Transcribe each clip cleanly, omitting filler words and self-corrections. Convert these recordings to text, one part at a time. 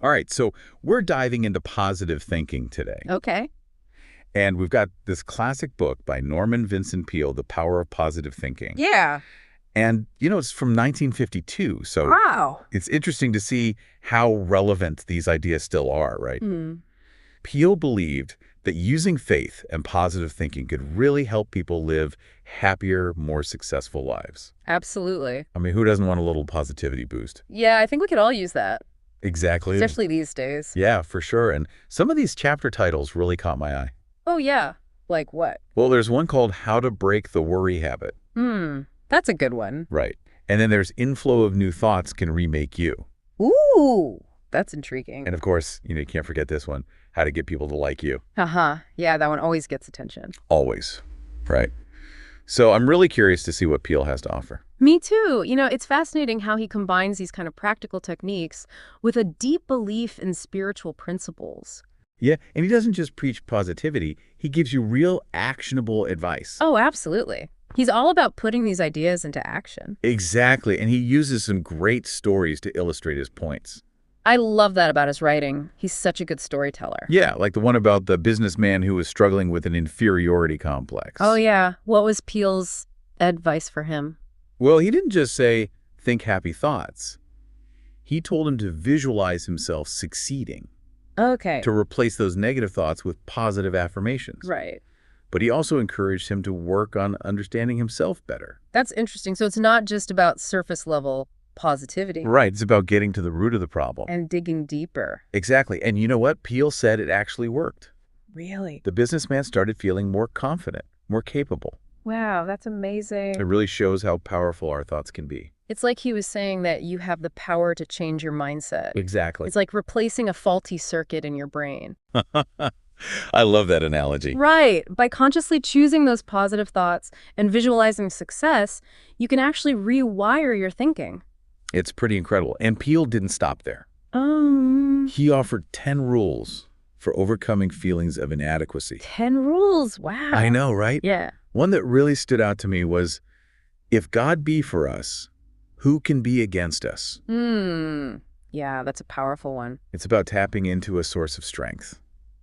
All right, so we're diving into positive thinking today. Okay. And we've got this classic book by Norman Vincent Peale, The Power of Positive Thinking. Yeah. And, it's from 1952, so Wow. it's interesting to see how relevant these ideas still are, right? Hmm. Peale believed that using faith and positive thinking could really help people live happier, more successful lives. Absolutely. I mean, who doesn't want a little positivity boost? Yeah, I think we could all use that, Exactly. especially these days. Yeah, for sure. And some of these chapter titles really caught my eye. Oh, yeah. Like what? Well, there's one called How to Break the Worry Habit. That's a good one. Right. And then there's Inflow of New Thoughts Can Remake You. Ooh, that's intriguing. And of course, you can't forget this one, How to Get People to Like You. Yeah, that one always gets attention. Always. Right. So I'm really curious to see what Peale has to offer. Me too. It's fascinating how he combines these kind of practical techniques with a deep belief in spiritual principles. Yeah, and he doesn't just preach positivity. He gives you real actionable advice. Oh, absolutely. He's all about putting these ideas into action. Exactly, and he uses some great stories to illustrate his points. I love that about his writing. He's such a good storyteller. Yeah, like the one about the businessman who was struggling with an inferiority complex. Oh, yeah. What was Peele's advice for him? Well, he didn't just say, think happy thoughts. He told him to visualize himself succeeding, Okay. to replace those negative thoughts with positive affirmations. Right. But he also encouraged him to work on understanding himself better. That's interesting. So it's not just about surface level positivity. Right, it's about getting to the root of the problem. And digging deeper. Exactly, and you know what? Peale said it actually worked. Really? The businessman started feeling more confident, more capable. Wow, that's amazing. It really shows how powerful our thoughts can be. It's like he was saying that you have the power to change your mindset. Exactly. It's like replacing a faulty circuit in your brain. I love that analogy. Right. By consciously choosing those positive thoughts and visualizing success, you can actually rewire your thinking. It's pretty incredible. And Peale didn't stop there. Um, He offered 10 rules for overcoming feelings of inadequacy. 10 rules. Wow. I know, right? Yeah. One that really stood out to me was, if God be for us, who can be against us? Yeah, that's a powerful one. It's about tapping into a source of strength.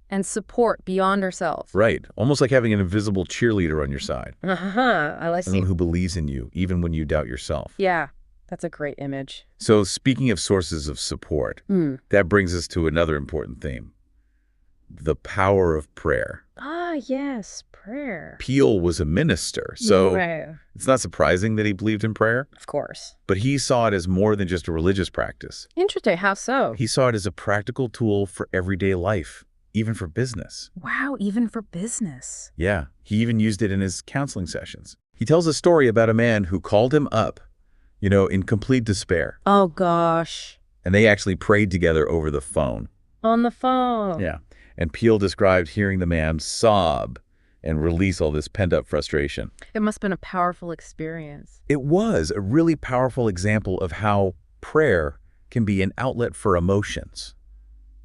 And support beyond ourselves. Right. Almost like having an invisible cheerleader on your side. I like Someone who believes in you, even when you doubt yourself. Yeah, that's a great image. So speaking of sources of support, that brings us to another important theme. The power of prayer. Ah, yes, prayer. Peale was a minister, so Right. it's not surprising that he believed in prayer. Of course. But he saw it as more than just a religious practice. Interesting. How so? He saw it as a practical tool for everyday life, even for business. Wow, even for business. Yeah, he even used it in his counseling sessions. He tells a story about a man who called him up, in complete despair. Oh, gosh. And they actually prayed together over the phone. On the phone. Yeah. And Peale described hearing the man sob and release all this pent-up frustration. It must have been a powerful experience. It was a really powerful example of how prayer can be an outlet for emotions,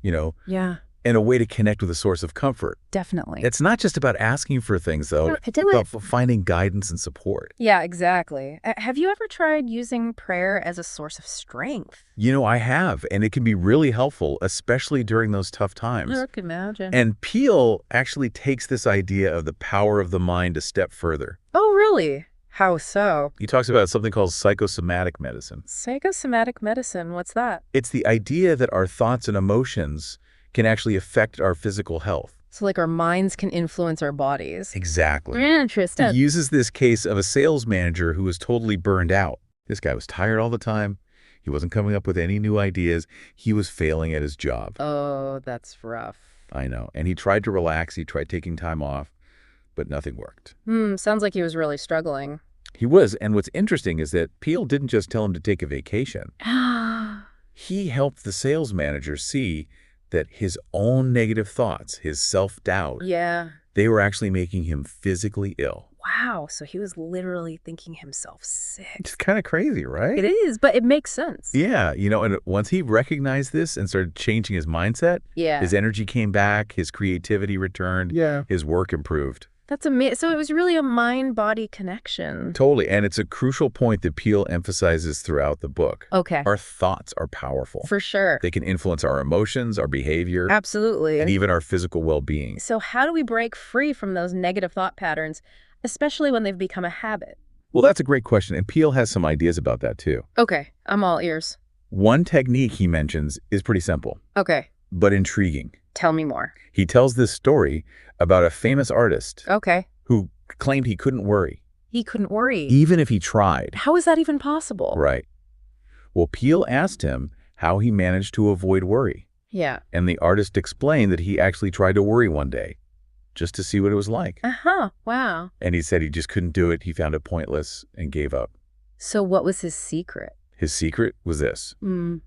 Yeah, and a way to connect with a source of comfort. definitely. It's not just about asking for things, though. No, It's about finding guidance and support. Yeah, exactly. Have you ever tried using prayer as a source of strength? I have, and it can be really helpful, especially during those tough times. I can imagine. And Peale actually takes this idea of the power of the mind a step further. Oh, really? How so? He talks about something called psychosomatic medicine. Psychosomatic medicine, what's that? It's the idea that our thoughts and emotions can actually affect our physical health. So like our minds can influence our bodies. Exactly. Interesting. He uses this case of a sales manager who was totally burned out. This guy was tired all the time. He wasn't coming up with any new ideas. He was failing at his job. Oh, that's rough. I know. And he tried to relax. He tried taking time off, but nothing worked. Sounds like he was really struggling. He was. And what's interesting is that Peale didn't just tell him to take a vacation. He helped the sales manager see that his own negative thoughts, his self-doubt, Yeah. they were actually making him physically ill. Wow, so he was literally thinking himself sick. It's kind of crazy, right? It is, but it makes sense. Yeah, and once he recognized this and started changing his mindset, Yeah. his energy came back, his creativity returned, Yeah. his work improved. That's amazing. So it was really a mind-body connection. Totally. And it's a crucial point that Peale emphasizes throughout the book. Okay. Our thoughts are powerful. For sure. They can influence our emotions, our behavior, Absolutely. and even our physical well-being. So how do we break free from those negative thought patterns, especially when they've become a habit? Well, that's a great question, and Peale has some ideas about that too. Okay, I'm all ears. One technique he mentions is pretty simple, Okay, but intriguing. tell me more. He tells this story about a famous artist Okay. who claimed he couldn't worry, He couldn't worry. even if he tried. How is that even possible? Right. Well, Peale asked him how he managed to avoid worry. Yeah. And the artist explained that he actually tried to worry one day, just to see what it was like. Uh-huh, wow. And he said he just couldn't do it. He found it pointless and gave up. So what was his secret? His secret was this. Mm.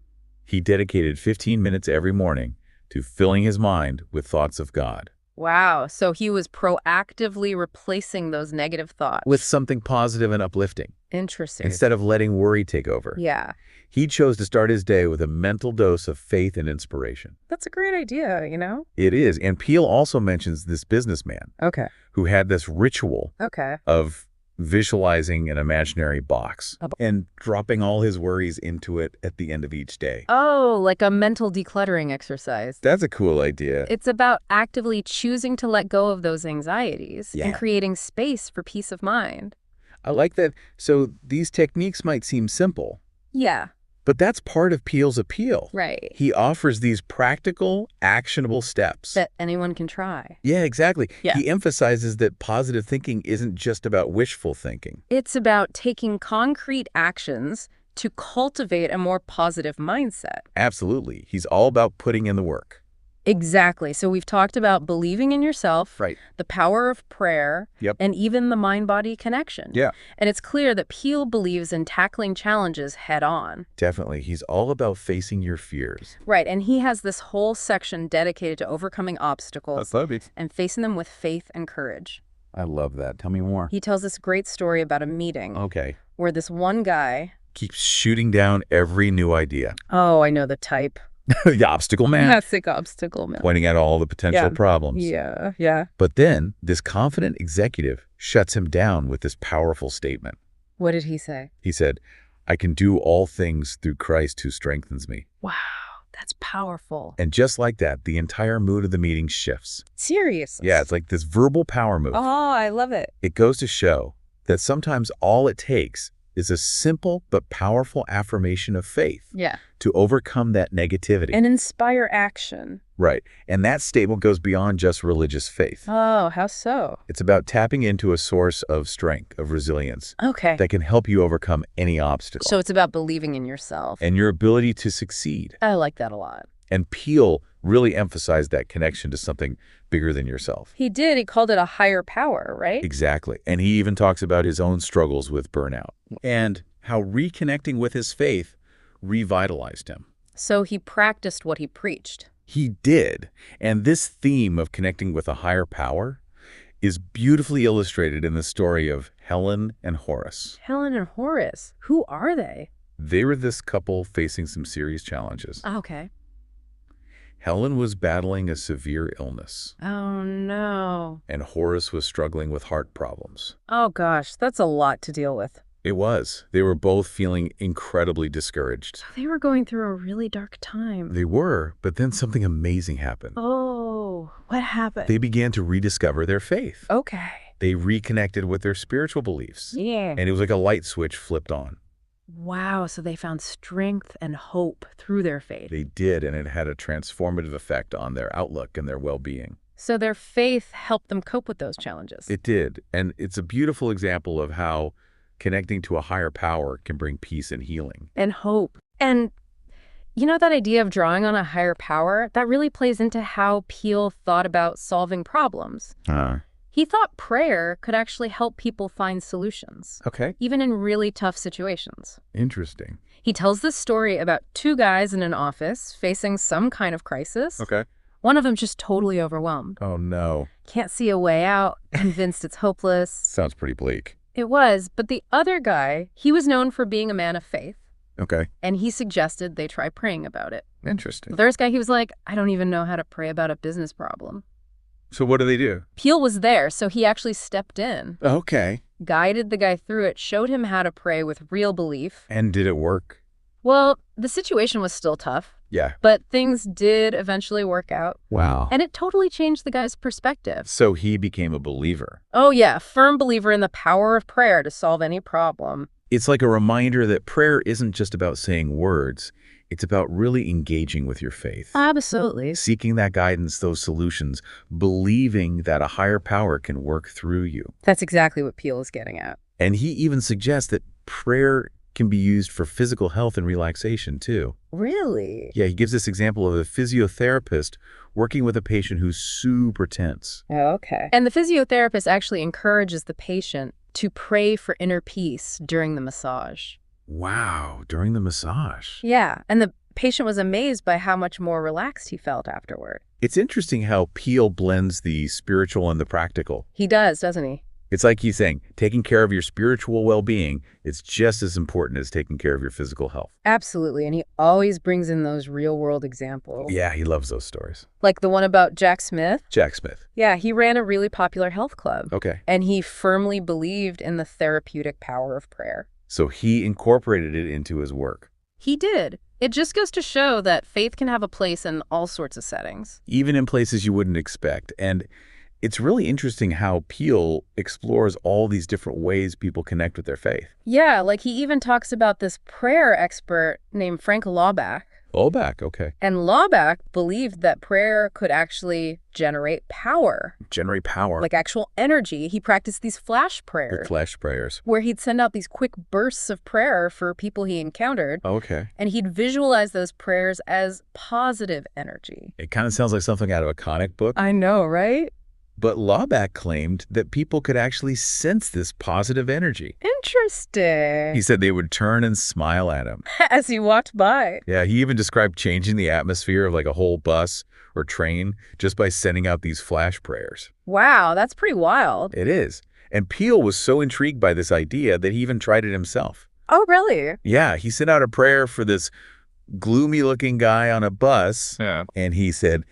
He dedicated 15 minutes every morning to filling his mind with thoughts of God. Wow, so he was proactively replacing those negative thoughts. With something positive and uplifting, Interesting. instead of letting worry take over. Yeah, He chose to start his day with a mental dose of faith and inspiration. that's a great idea, you know? It is. And Peale also mentions this businessman Okay. who had this ritual Okay. of visualizing an imaginary box and dropping all his worries into it at the end of each day. Oh, like a mental decluttering exercise. That's a cool idea. It's about actively choosing to let go of those anxieties and Yeah. creating space for peace of mind. I like that. So these techniques might seem simple, Yeah, but that's part of Peale's appeal. right. He offers these practical, actionable steps. That anyone can try. Yeah, exactly. Yeah. He emphasizes that positive thinking isn't just about wishful thinking. It's about taking concrete actions to cultivate a more positive mindset. Absolutely. He's all about putting in the work. Exactly. So we've talked about believing in yourself, Right. the power of prayer, Yep. and even the mind-body connection. Yeah. And it's clear that Peale believes in tackling challenges head-on. Definitely. He's all about facing your fears. Right, and he has this whole section dedicated to overcoming obstacles and facing them with faith and courage. I love that. Tell me more. He tells this great story about a meeting Okay. where this one guy... Keeps shooting down every new idea. Oh, I know the type. The obstacle man. Classic obstacle man. Pointing out all the potential problems. Yeah. But then this confident executive shuts him down with this powerful statement. What did he say? He said, "I can do all things through Christ who strengthens me." Wow, that's powerful. And just like that, the entire mood of the meeting shifts. Seriously? Yeah, it's like this verbal power move. Oh, I love it. It goes to show that sometimes all it takes is a simple but powerful affirmation of faith Yeah. to overcome that negativity. And inspire action. Right. And that statement goes beyond just religious faith. Oh, how so? It's about tapping into a source of strength, of resilience, Okay. that can help you overcome any obstacle. So it's about believing in yourself. And your ability to succeed. I like that a lot. And Peale really emphasized that connection to something bigger than yourself. He did. He called it a higher power, right? Exactly. And he even talks about his own struggles with burnout and how reconnecting with his faith revitalized him. So he practiced what he preached. He did. And this theme of connecting with a higher power is beautifully illustrated in the story of Helen and Horace. Helen and Horace, who are they? They were this couple facing some serious challenges. Okay. Helen was battling a severe illness, Oh, no. and Horace was struggling with heart problems. Oh, gosh, that's a lot to deal with. It was. They were both feeling incredibly discouraged. So they were going through a really dark time. They were, but then something amazing happened. Oh, what happened? They began to rediscover their faith. Okay. They reconnected with their spiritual beliefs. Yeah. And it was like a light switch flipped on. Wow, so they found strength and hope through their faith. They did, and it had a transformative effect on their outlook and their well-being. So their faith helped them cope with those challenges. It did, and it's a beautiful example of how connecting to a higher power can bring peace and healing. And hope. And you know, that idea of drawing on a higher power, that really plays into how Peale thought about solving problems. He thought prayer could actually help people find solutions, Okay. even in really tough situations. Interesting. He tells this story about two guys in an office facing some kind of crisis. Okay. One of them just totally overwhelmed. Oh, no. Can't see a way out, convinced it's hopeless. Sounds pretty bleak. It was, but the other guy, he was known for being a man of faith, Okay. and he suggested they try praying about it. Interesting. The first guy, he was like, I don't even know how to pray about a business problem. So what do they do? Peale was there, so he actually stepped in, Okay. guided the guy through it, showed him how to pray with real belief. And did it work? Well, the situation was still tough, Yeah. but things did eventually work out. Wow. And it totally changed the guy's perspective. So he became a believer. Oh yeah, firm believer in the power of prayer to solve any problem. It's like a reminder that prayer isn't just about saying words. It's about really engaging with your faith. Absolutely. Seeking that guidance, those solutions, believing that a higher power can work through you. That's exactly what Peale is getting at. And he even suggests that prayer can be used for physical health and relaxation, too. Really? Yeah, he gives this example of a physiotherapist working with a patient who's super tense. Okay. And the physiotherapist actually encourages the patient to pray for inner peace during the massage. Wow, during the massage. Yeah, and the patient was amazed by how much more relaxed he felt afterward. It's interesting how Peale blends the spiritual and the practical. He does, doesn't he? It's like he's saying, taking care of your spiritual well-being is just as important as taking care of your physical health. Absolutely, and he always brings in those real-world examples. Yeah, he loves those stories. Like the one about Jack Smith. Jack Smith. Yeah, he ran a really popular health club. Okay. And he firmly believed in the therapeutic power of prayer. So he incorporated it into his work. He did. It just goes to show that faith can have a place in all sorts of settings. Even in places you wouldn't expect. And it's really interesting how Peale explores all these different ways people connect with their faith. Yeah, like he even talks about this prayer expert named Frank Laubach. Laubach, okay. And Laubach believed that prayer could actually generate power. Generate power. Like actual energy. He practiced these flash prayers. Flash prayers. Where he'd send out these quick bursts of prayer for people he encountered. Okay. And he'd visualize those prayers as positive energy. It kind of sounds like something out of a comic book. I know, right? But Laubach claimed that people could actually sense this positive energy. Interesting. He said they would turn and smile at him. As he walked by. Yeah, he even described changing the atmosphere of like a whole bus or train just by sending out these flash prayers. Wow, that's pretty wild. It is. And Peale was so intrigued by this idea that he even tried it himself. Oh, really? Yeah, he sent out a prayer for this gloomy-looking guy on a bus. Yeah. And he said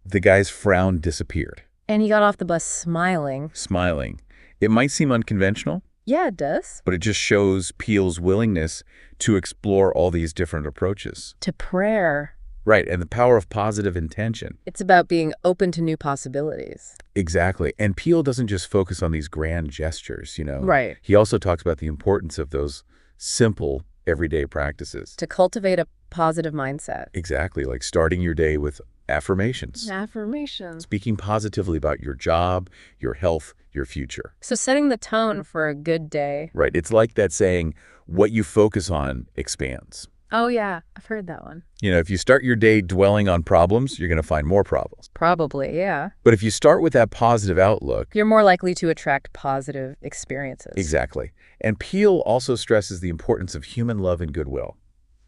the guy's frown disappeared. And he got off the bus smiling. Smiling. It might seem unconventional. Yeah, it does. But it just shows Peale's willingness to explore all these different approaches. To prayer. Right, and the power of positive intention. It's about being open to new possibilities. Exactly. And Peale doesn't just focus on these grand gestures, you know. Right. He also talks about the importance of those simple, everyday practices. To cultivate a positive mindset. Exactly, like starting your day with affirmations. Affirmations. Speaking positively about your job, your health, your future. So setting the tone for a good day. Right. It's like that saying, what you focus on expands. Oh, yeah. I've heard that one. You know, if you start your day dwelling on problems, you're going to find more problems. Probably, yeah. But if you start with that positive outlook, you're more likely to attract positive experiences. Exactly. And Peale also stresses the importance of human love and goodwill.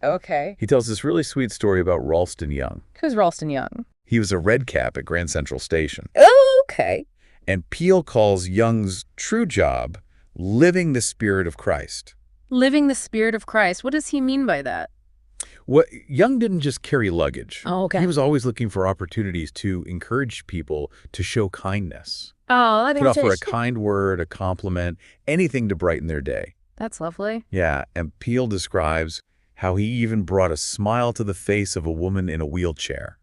Okay. He tells this really sweet story about Ralston Young. Who's Ralston Young? He was a red cap at Grand Central Station. Oh, okay. And Peale calls Young's true job living the spirit of Christ. Living the spirit of Christ. What does he mean by that? Young didn't just carry luggage. Oh, okay. He was always looking for opportunities to encourage people to show kindness. Oh, I think Put offer a kind word, a compliment, anything to brighten their day. That's lovely. Yeah, and Peale describes how he even brought a smile to the face of a woman in a wheelchair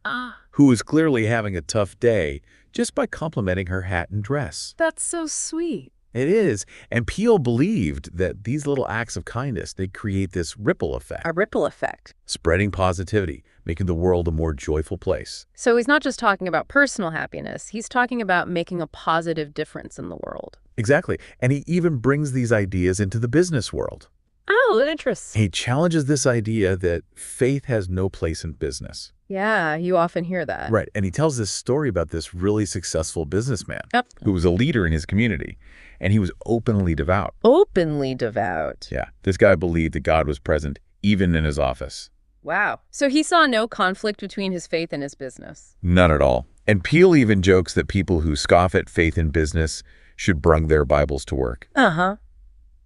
who was clearly having a tough day just by complimenting her hat and dress. That's so sweet. It is. And Peale believed that these little acts of kindness, they create this ripple effect. A ripple effect. Spreading positivity, making the world a more joyful place. So he's not just talking about personal happiness. He's talking about making a positive difference in the world. Exactly. And he even brings these ideas into the business world. Oh, interesting. He challenges this idea that faith has no place in business. Yeah, you often hear that. Right. And he tells this story about this really successful businessman who was a leader in his community. And he was openly devout. Openly devout. Yeah. This guy believed that God was present even in his office. Wow. So he saw no conflict between his faith and his business. None at all. And Peale even jokes that people who scoff at faith in business should bring their Bibles to work. Uh-huh.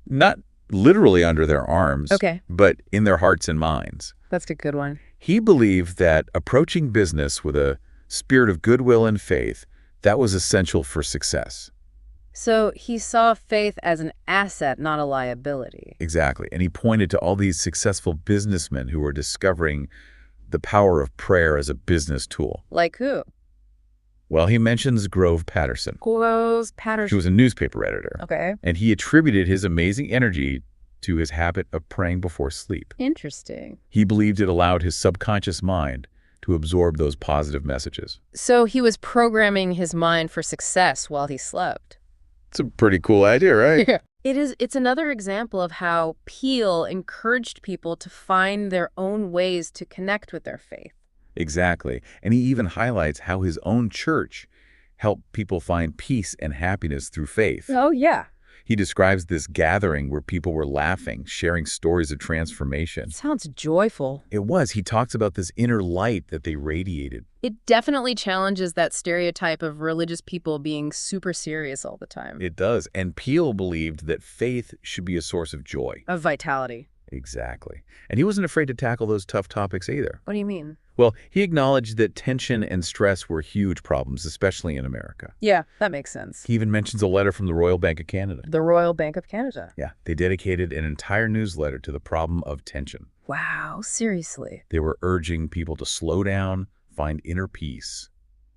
Not literally under their arms, but in their hearts and minds. That's a good one. He believed that approaching business with a spirit of goodwill and faith That was essential for success. So he saw faith as an asset, not a liability. Exactly. And he pointed to all these successful businessmen who were discovering the power of prayer as a business tool. Like who? Well, he mentions Grove Patterson. Grove Patterson. She was a newspaper editor. Okay. And he attributed his amazing energy to his habit of praying before sleep. Interesting. He believed it allowed his subconscious mind to absorb those positive messages. So he was programming his mind for success while he slept. It's a pretty cool idea, right? Yeah. It's another example of how Peale encouraged people to find their own ways to connect with their faith. Exactly. And he even highlights how his own church helped people find peace and happiness through faith. Oh, yeah. He describes this gathering where people were laughing, sharing stories of transformation. Sounds joyful. It was. He talks about this inner light that they radiated. It definitely challenges that stereotype of religious people being super serious all the time. It does. And Peale believed that faith should be a source of joy. Of vitality. Exactly. And he wasn't afraid to tackle those tough topics either. What do you mean? Well, he acknowledged that tension and stress were huge problems, especially in America. Yeah, that makes sense. He even mentions a letter from the Royal Bank of Canada. The Royal Bank of Canada? Yeah, they dedicated an entire newsletter to the problem of tension. Wow, seriously. They were urging people to slow down, find inner peace.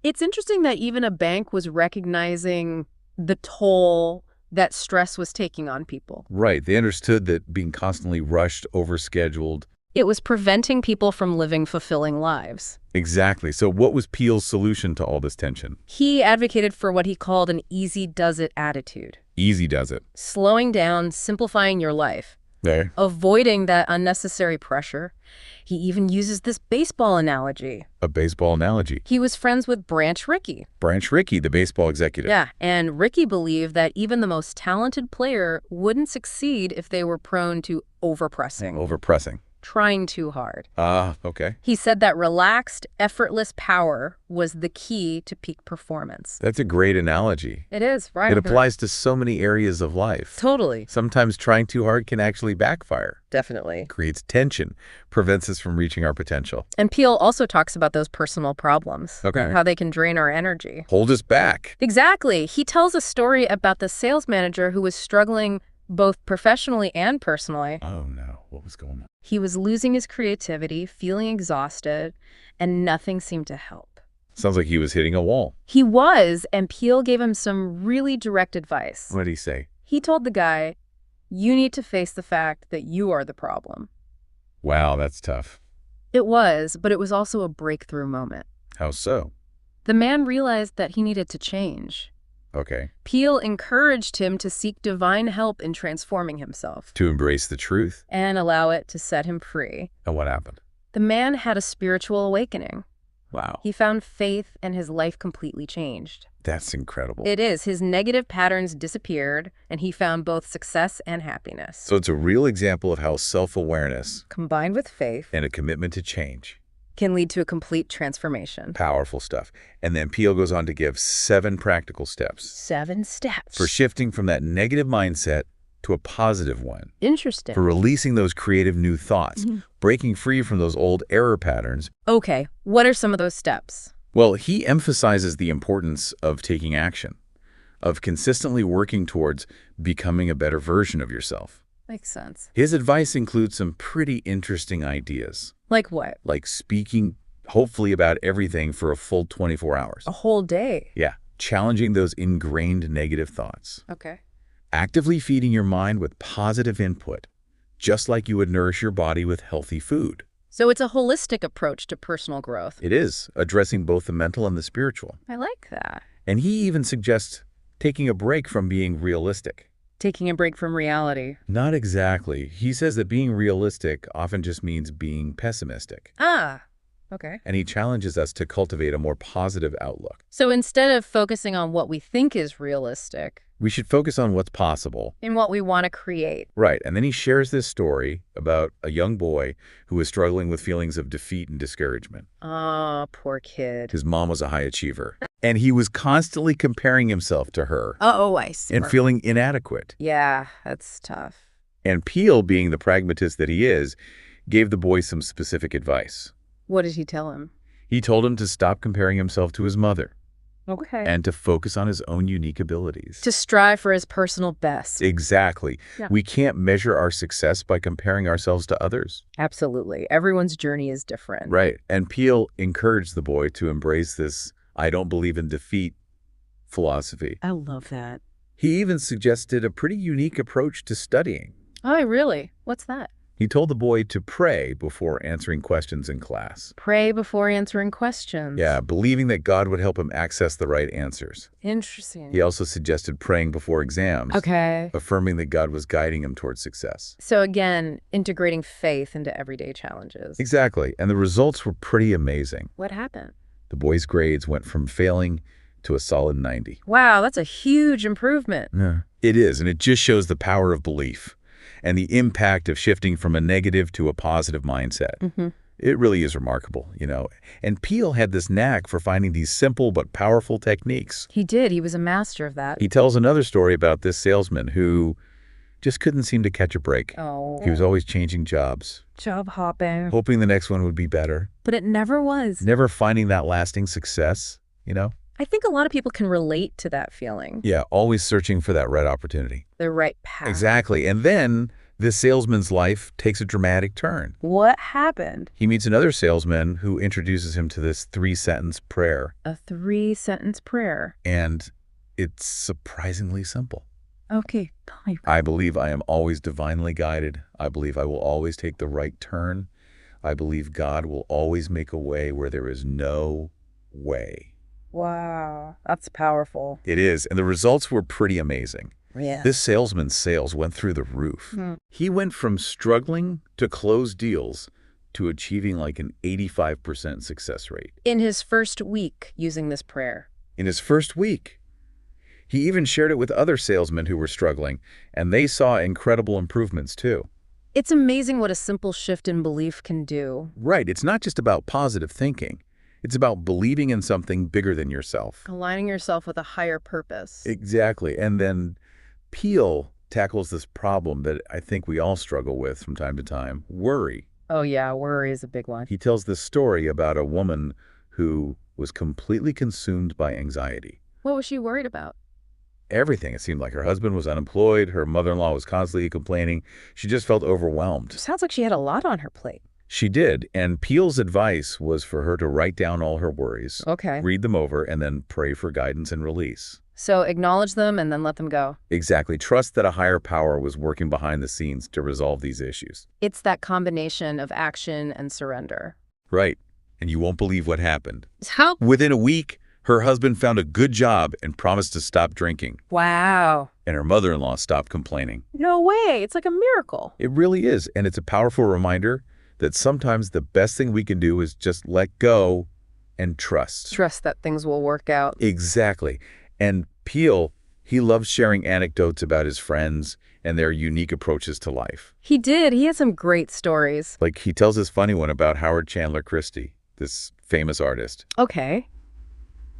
It's interesting that even a bank was recognizing the toll that stress was taking on people. Right. They understood that being constantly rushed, overscheduled. It was preventing people from living fulfilling lives. Exactly. So what was Peale's solution to all this tension? He advocated for what he called an easy-does-it attitude. Easy does it. Slowing down, simplifying your life. There. Avoiding that unnecessary pressure. He even uses this baseball analogy. A baseball analogy. He was friends with Branch Rickey. Branch Rickey, the baseball executive. Yeah, and Rickey believed that even the most talented player wouldn't succeed if they were prone to overpressing. Overpressing. Trying too hard. Okay. He said that relaxed, effortless power was the key to peak performance. That's a great analogy. It is, right? It applies to so many areas of life. Totally. Sometimes trying too hard can actually backfire. Definitely. Creates tension, prevents us from reaching our potential. And Peale also talks about those personal problems. Okay. How they can drain our energy. Hold us back. Exactly. He tells a story about the sales manager who was struggling both professionally and personally. Oh, no. What was going on? He was losing his creativity, feeling exhausted, and nothing seemed to help. Sounds like he was hitting a wall. He was, and Peale gave him some really direct advice. What did he say? He told the guy, you need to face the fact that you are the problem. Wow, that's tough. It was, but it was also a breakthrough moment. How so? The man realized that he needed to change. Okay. Peale encouraged him to seek divine help in transforming himself. To embrace the truth. And allow it to set him free. And what happened? The man had a spiritual awakening. Wow. He found faith and his life completely changed. That's incredible. It is. His negative patterns disappeared, and he found both success and happiness. So it's a real example of how self-awareness, combined with faith, and a commitment to change, can lead to a complete transformation. Powerful stuff. And then Peale goes on to give 7 practical steps. 7 steps. For shifting from that negative mindset to a positive one. Interesting. For releasing those creative new thoughts, breaking free from those old error patterns. Okay, what are some of those steps? Well, he emphasizes the importance of taking action, of consistently working towards becoming a better version of yourself. Makes sense. His advice includes some pretty interesting ideas. Like what? Like speaking, hopefully, about everything for a full 24 hours. A whole day? Yeah. Challenging those ingrained negative thoughts. Okay. Actively feeding your mind with positive input, just like you would nourish your body with healthy food. So it's a holistic approach to personal growth. It is, addressing both the mental and the spiritual. I like that. And he even suggests taking a break from being realistic. Taking a break from reality. Not exactly. He says that being realistic often just means being pessimistic. Ah, okay. And he challenges us to cultivate a more positive outlook. So instead of focusing on what we think is realistic, we should focus on what's possible. In what we want to create. Right. And then he shares this story about a young boy who was struggling with feelings of defeat and discouragement. Oh, poor kid. His mom was a high achiever. And he was constantly comparing himself to her. Oh, I see. And feeling inadequate. Yeah, that's tough. And Peale, being the pragmatist that he is, gave the boy some specific advice. What did he tell him? He told him to stop comparing himself to his mother. Okay. and to focus on his own unique abilities. To strive for his personal best. Exactly. Yeah. We can't measure our success by comparing ourselves to others. Absolutely. Everyone's journey is different. Right. And Peale encouraged the boy to embrace this "I don't believe in defeat" philosophy. I love that. He even suggested a pretty unique approach to studying. Oh, really? What's that? He told the boy to pray before answering questions in class. Pray before answering questions. Yeah, believing that God would help him access the right answers. Interesting. He also suggested praying before exams. Okay. Affirming that God was guiding him towards success. So again, integrating faith into everyday challenges. Exactly. And the results were pretty amazing. What happened? The boy's grades went from failing to a solid 90. Wow, that's a huge improvement. Yeah. It is, and it just shows the power of belief and the impact of shifting from a negative to a positive mindset. Mm-hmm. It really is remarkable, you know. And Peale had this knack for finding these simple but powerful techniques. He did. He was a master of that. He tells another story about this salesman who just couldn't seem to catch a break. Oh. He was always changing jobs, Job hopping. hoping the next one would be better, But it never was. never finding that lasting success, you know? I think a lot of people can relate to that feeling. Yeah, always searching for that right opportunity. The right path. Exactly. And then this salesman's life takes a dramatic turn. What happened? He meets another salesman who introduces him to this 3-sentence prayer. A 3-sentence prayer. And it's surprisingly simple. Okay. I believe I am always divinely guided. I believe I will always take the right turn. I believe God will always make a way where there is no way. Wow. That's powerful. It is. And the results were pretty amazing. Yeah. This salesman's sales went through the roof. He went from struggling to close deals to achieving like an 85% success rate. In his first week using this prayer. In his first week. He even shared it with other salesmen who were struggling, and they saw incredible improvements too. It's amazing what a simple shift in belief can do. Right. It's not just about positive thinking. It's about believing in something bigger than yourself. Aligning yourself with a higher purpose. Exactly. And then Peale tackles this problem that I think we all struggle with from time to time, worry. Oh yeah, worry is a big one. He tells this story about a woman who was completely consumed by anxiety. What was she worried about? Everything. It seemed like her husband was unemployed. Her mother-in-law was constantly complaining. She just felt overwhelmed. Sounds like she had a lot on her plate. She did. And Peale's advice was for her to write down all her worries, Okay. read them over, and then pray for guidance and release. So acknowledge them and then let them go. Exactly. Trust that a higher power was working behind the scenes to resolve these issues. It's that combination of action and surrender. Right. And you won't believe what happened. How? Within a week, her husband found a good job and promised to stop drinking. Wow. And her mother-in-law stopped complaining. No way. It's like a miracle. It really is. And it's a powerful reminder that sometimes the best thing we can do is just let go and trust. Trust that things will work out. Exactly. And Peale, he loves sharing anecdotes about his friends and their unique approaches to life. He did. He had some great stories. Like he tells this funny one about Howard Chandler Christie, this famous artist. Okay.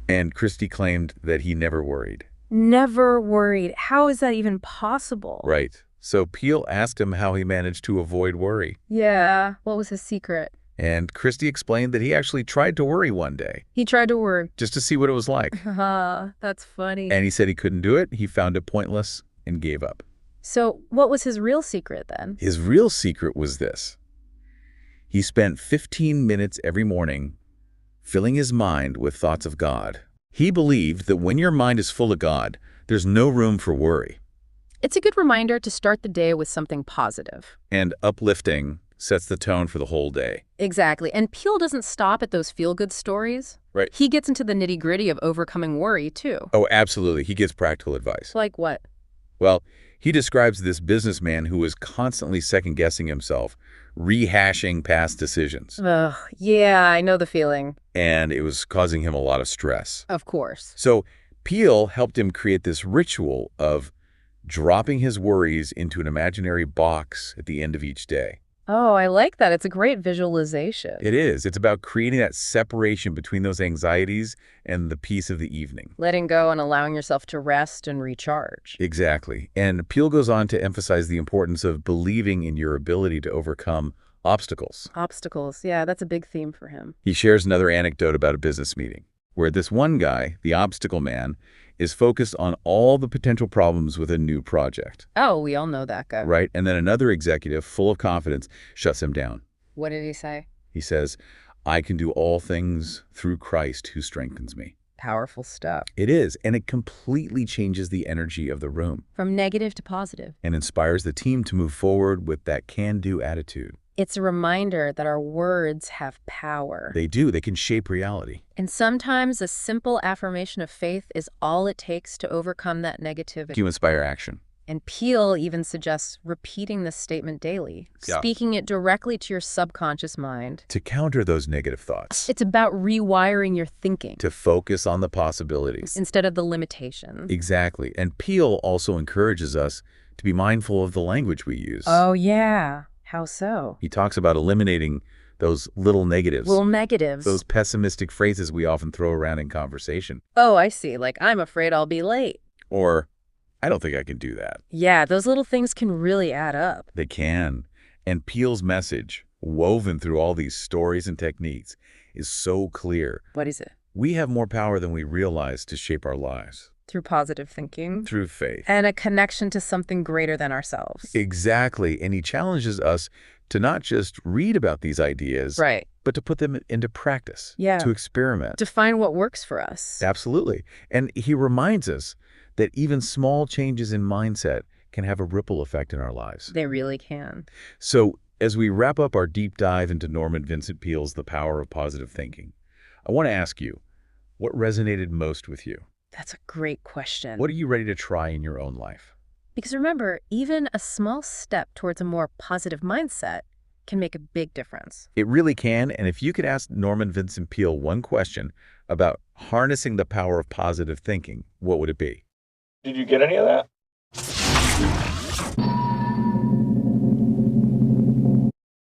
And Christie claimed that he never worried. Never worried. How is that even possible? Right. So Peale asked him how he managed to avoid worry. Yeah. What was his secret? And Christie explained that he actually tried to worry one day. He tried to worry. Just to see what it was like. That's funny. And he said he couldn't do it. He found it pointless and gave up. So what was his real secret then? His real secret was this. He spent 15 minutes every morning filling his mind with thoughts of God. He believed that when your mind is full of God, there's no room for worry. It's a good reminder to start the day with something positive. And uplifting sets the tone for the whole day. Exactly. And Peale doesn't stop at those feel-good stories. Right. He gets into the nitty-gritty of overcoming worry, too. Oh, absolutely. He gives practical advice. Like what? Well, he describes this businessman who was constantly second-guessing himself, rehashing past decisions. Ugh, yeah, I know the feeling. And it was causing him a lot of stress. Of course. So Peale helped him create this ritual of dropping his worries into an imaginary box at the end of each day. Oh, I like that. It's a great visualization. It is. It's about creating that separation between those anxieties and the peace of the evening. Letting go and allowing yourself to rest and recharge. Exactly. And Peale goes on to emphasize the importance of believing in your ability to overcome obstacles. Obstacles. Yeah, that's a big theme for him. He shares another anecdote about a business meeting. where this one guy, the obstacle man, is focused on all the potential problems with a new project. Oh, we all know that guy. Right? And then another executive, full of confidence, shuts him down. What did he say? He says, I can do all things through Christ who strengthens me. Powerful stuff. It is, and it completely changes the energy of the room. From negative to positive. And inspires the team to move forward with that can-do attitude. It's a reminder that our words have power. They do. They can shape reality. And sometimes a simple affirmation of faith is all it takes to overcome that negativity. To inspire action. And Peale even suggests repeating this statement daily, speaking it directly to your subconscious mind. To counter those negative thoughts. It's about rewiring your thinking. To focus on the possibilities. Instead of the limitations. Exactly. And Peale also encourages us to be mindful of the language we use. Oh, yeah. How so? He talks about eliminating those little negatives. Little negatives. Those pessimistic phrases we often throw around in conversation. Oh, I see. Like, I'm afraid I'll be late. Or, I don't think I can do that. Yeah, those little things can really add up. They can. And Peale's message, woven through all these stories and techniques, is so clear. What is it? We have more power than we realize to shape our lives. Through positive thinking. Through faith. And a connection to something greater than ourselves. Exactly. And he challenges us to not just read about these ideas, right, but to put them into practice. Yeah. To experiment. To find what works for us. Absolutely. And he reminds us that even small changes in mindset can have a ripple effect in our lives. They really can. So as we wrap up our deep dive into Norman Vincent Peale's The Power of Positive Thinking, I want to ask you, what resonated most with you? That's a great question. What are you ready to try in your own life? Because remember, even a small step towards a more positive mindset can make a big difference. It really can. And if you could ask Norman Vincent Peale one question about harnessing the power of positive thinking, what would it be? Did you get any of that?